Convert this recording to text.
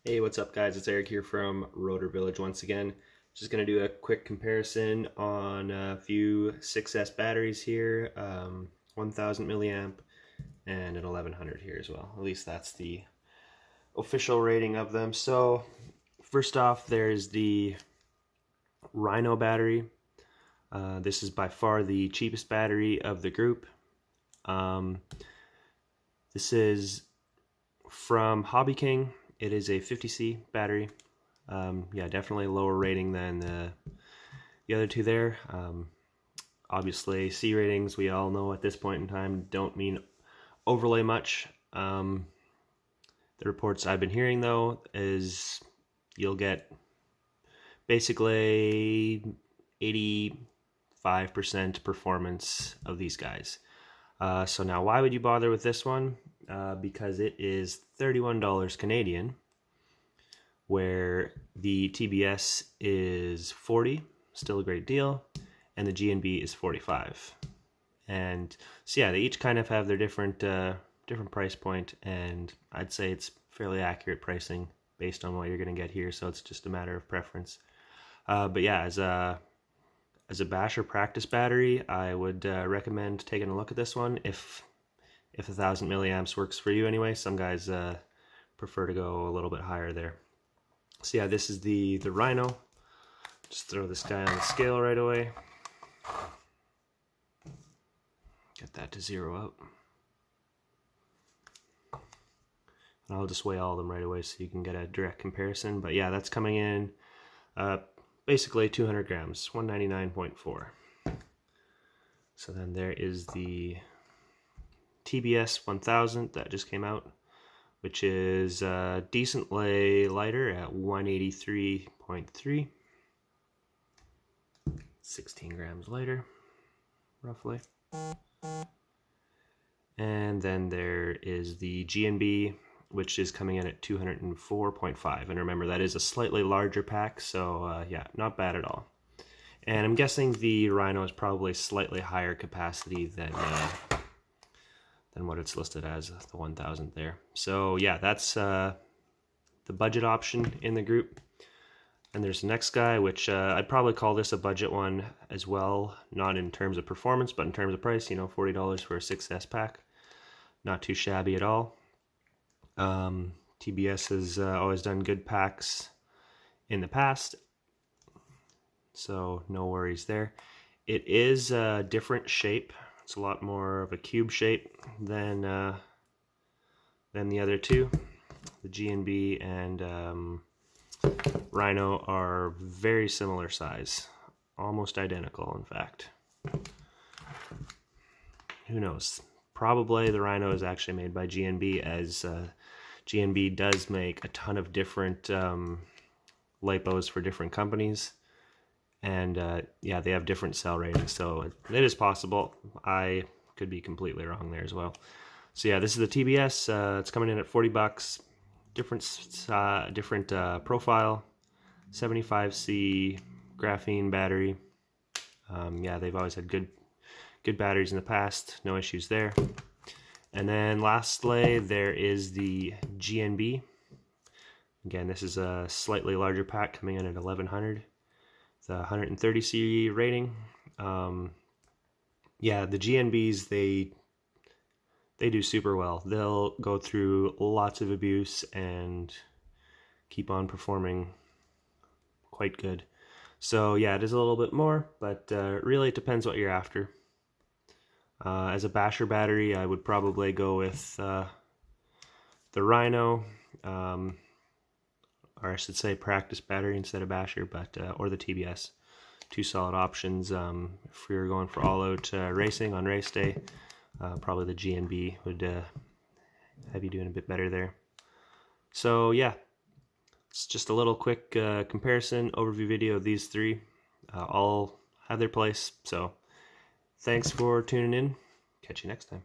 Hey, what's up guys? It's Eric here from Rotor Village once again. Just going to do a quick comparison on a few 6S batteries here, 1000 milliamp and an 1100 here as well. At least that's the official rating of them. So first off, there's the Rhino battery. This is by far the cheapest battery of the group. This is from Hobby King. It is a 50C battery. Yeah, definitely lower rating than the other two there. Obviously, C ratings, we all know at this point in time, don't mean overly much. The reports I've been hearing, though, is you'll get basically 85% performance of these guys. So now, why would you bother with this one? Because it is $31 Canadian, where the TBS is 40, still a great deal, and the GNB is 45. And so yeah, they each kind of have their different price point, and I'd say it's fairly accurate pricing based on what you're going to get here. So it's just a matter of preference. But yeah, as a basher practice battery, I would recommend taking a look at this one if 1000 milliamps works for you anyway. Some guys prefer to go a little bit higher there. So yeah, this is the Rhino. Just throw this guy on the scale right away. Get that to zero out. And I'll just weigh all of them right away so you can get a direct comparison. But yeah, that's coming in basically 200 grams, 199.4. So then there is the TBS 1000 that just came out, which is decently lighter at 183.3. 16 grams lighter, roughly. And then there is the GNB, which is coming in at 204.5. And remember, that is a slightly larger pack, so yeah, not bad at all. And I'm guessing the Rhino is probably slightly higher capacity than what it's listed as, the 1000 there. So yeah, that's the budget option in the group. And there's the next guy, which I'd probably call this a budget one as well, not in terms of performance, but in terms of price. You know, $40 for a 6S pack. Not too shabby at all. TBS has always done good packs in the past, so no worries there. It is a different shape. It's a lot more of a cube shape than the other two. The GNB and Rhino are very similar size, almost identical, in fact. Who knows? Probably the Rhino is actually made by GNB, as GNB does make a ton of different Lipos for different companies. And yeah, they have different cell ratings, so it is possible. I could be completely wrong there as well. So yeah, this is the TBS. It's coming in at $40. Different profile, 75C graphene battery. Yeah, they've always had good batteries in the past. No issues there. And then lastly, there is the GNB. Again, this is a slightly larger pack coming in at 1100. The 130C rating. Yeah, the GNBs, they do super well. They'll go through lots of abuse and keep on performing quite good. So yeah, it is a little bit more, but really it depends what you're after. As a basher battery, I would probably go with the Rhino, or I should say practice battery instead of basher, but or the TBS. Two solid options. If you're going for all-out racing on race day, probably the GNB would have you doing a bit better there. So yeah, it's just a little quick comparison overview video of these three. All have their place. So thanks for tuning in. Catch you next time.